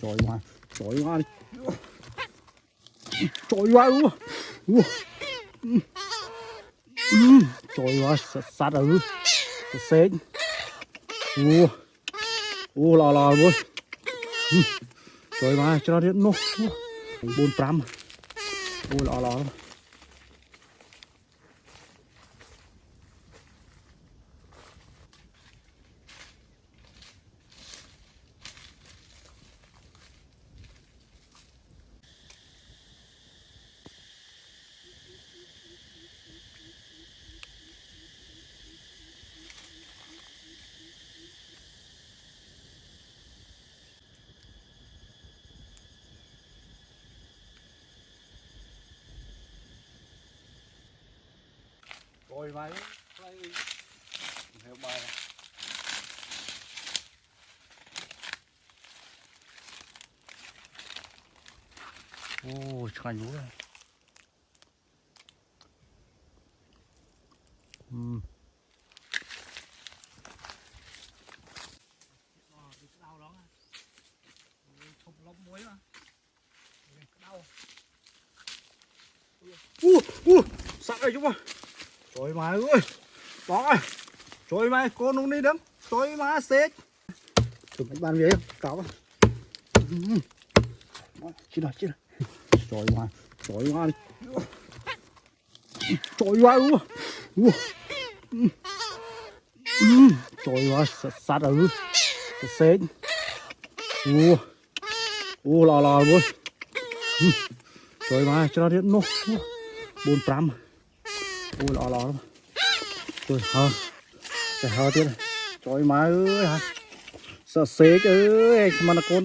trời quá đi, trời quá luôn, trời quá sát ở sét, lò luôn, trời quá cho nó đến nốt, 45, lò. Rồi mày lấy theo bài chanh lúa này. Sẵn rồi chúng ơi. Trời mày ơi. Đó ơi. Trời mày con nó đi đấm. Trời má xếp. Thử mấy bàn về không? Cáo Chết rồi. Trời mày. Trời mày. Trời mày luôn. Trời mày sát ở xếp. Lò luôn. Trời mày cho nó đến nốt. 45. Lò. Trời hơ tiếc này. Trời má ơi hả. Sợ xế ơi mà là con